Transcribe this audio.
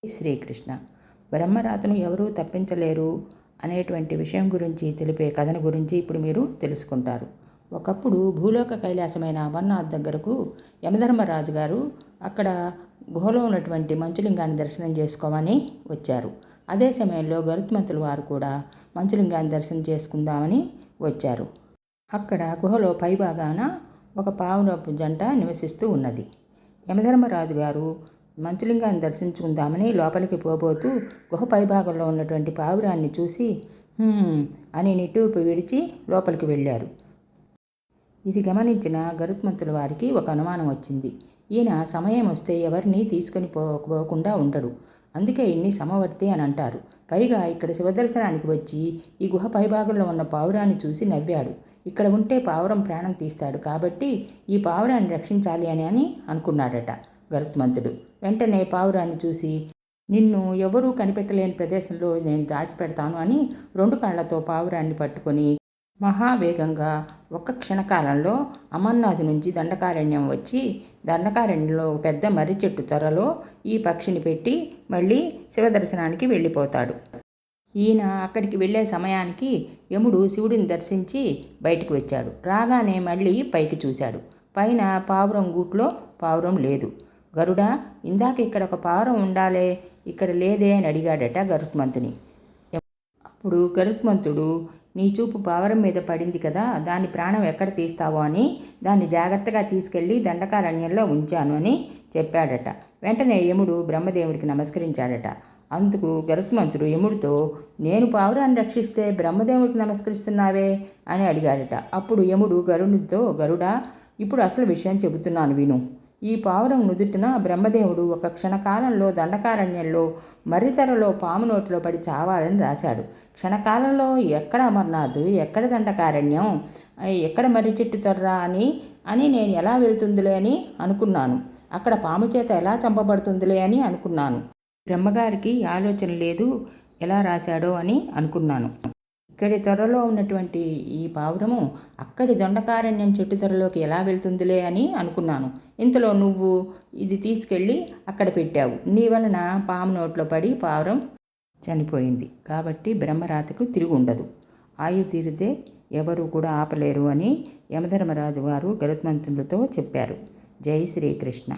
శ్రీకృష్ణ. బ్రహ్మరాతను ఎవరూ తప్పించలేరు అనేటువంటి విషయం గురించి తెలిపే కథను గురించి ఇప్పుడు మీరు తెలుసుకుంటారు. ఒకప్పుడు భూలోక కైలాసమైన అమర్నాథ్ దగ్గరకు యమధర్మరాజు గారు అక్కడ గుహలో ఉన్నటువంటి మంచులింగాన్ని దర్శనం చేసుకోమని వచ్చారు. అదే సమయంలో గరుత్మంతుల వారు కూడా మంచులింగాన్ని దర్శనం చేసుకుందామని వచ్చారు. అక్కడ గుహలో పైభాగాన ఒక పావురపు జంట నివసిస్తూ ఉన్నది. యమధర్మరాజు గారు మంచులింగాన్ని దర్శించుకుందామని లోపలికి పోబోతూ గుహ పైభాగంలో ఉన్నటువంటి పావురాన్ని చూసి అని నిట్టూర్పు విడిచి లోపలికి వెళ్ళారు. ఇది గమనించిన గరుత్మంతుల వారికి ఒక అనుమానం వచ్చింది. ఈయన సమయం వస్తే ఎవరిని తీసుకొని పోకుండా ఉండడు, అందుకే ఇన్ని సమవర్తి అని అంటారు. పైగా ఇక్కడ శివదర్శనానికి వచ్చి ఈ గుహ పైభాగంలో ఉన్న పావురాన్ని చూసి నవ్వాడు. ఇక్కడ ఉంటే పావురం ప్రాణం తీస్తాడు, కాబట్టి ఈ పావురాన్ని రక్షించాలి అని అనుకున్నాడట గరుత్మంతుడు. వెంటనే పావురాన్ని చూసి, నిన్ను ఎవరూ కనిపెట్టలేని ప్రదేశంలో నేను దాచిపెడతాను అని 2 కాళ్లతో పావురాన్ని పట్టుకొని మహావేగంగా ఒక్క క్షణకాలంలో అమర్నాథ్ నుంచి దండకారణ్యం వచ్చి దండకారణ్యంలో పెద్ద మర్రి చెట్టు త్వరలో ఈ పక్షిని పెట్టి మళ్ళీ శివదర్శనానికి వెళ్ళిపోతాడు. ఈయన అక్కడికి వెళ్ళే సమయానికి యముడు శివుడిని దర్శించి బయటికి వచ్చాడు. రాగానే మళ్ళీ పైకి చూశాడు. పైన పావురం గూట్లో పావురం లేదు. గరుడా, ఇందాక ఇక్కడ ఒక పావురం ఉండాలే, ఇక్కడ లేదే అని అడిగాడట గరుత్మంతుని. అప్పుడు గరుత్మంతుడు, నీ చూపు పావురం మీద పడింది కదా, దాని ప్రాణం ఎక్కడ తీస్తావో అని దాన్ని జాగ్రత్తగా తీసుకెళ్ళి దండకారణ్యంలో ఉంచాను అని చెప్పాడట. వెంటనే యముడు బ్రహ్మదేవుడికి నమస్కరించాడట. అందుకు గరుత్మంతుడు యముడితో, నేను పావురాన్ని రక్షిస్తే బ్రహ్మదేవుడికి నమస్కరిస్తున్నావే అని అడిగాడట. అప్పుడు యముడు గరుడితో, గరుడా, ఇప్పుడు అసలు విషయం చెబుతున్నాను విను. ఈ పావురం నుదుటిన బ్రహ్మదేవుడు ఒక క్షణకాలంలో దండకారణ్యంలో మర్రితరలో పాము నోటిలో పడి చావాలని రాశాడు. క్షణకాలంలో ఎక్కడ అమర్నాథ్, ఎక్కడ దండకారణ్యం, ఎక్కడ మర్రి చెట్టు తొర్రా అని నేను ఎలా వెళ్తుందిలే అని అనుకున్నాను. అక్కడ పాము చేత ఎలా చంపబడుతుందిలే అని అనుకున్నాను. బ్రహ్మగారికి ఆలోచన లేదు, ఎలా రాశాడో అని అనుకున్నాను. ఇక్కడి త్వరలో ఉన్నటువంటి ఈ పావురము అక్కడి దొండకారణ్యం చెట్టు త్వరలోకి ఎలా వెళ్తుందిలే అని అనుకున్నాను. ఇంతలో నువ్వు ఇది తీసుకెళ్ళి అక్కడ పెట్టావు. నీ వలన పాము నోట్లో పడి పావురం చనిపోయింది. కాబట్టి బ్రహ్మరాతకు తిరిగి ఉండదు. ఆయు తీరితే ఎవరు కూడా ఆపలేరు అని యమధర్మరాజు వారు గరుత్మంతులతో చెప్పారు. జై శ్రీకృష్ణ.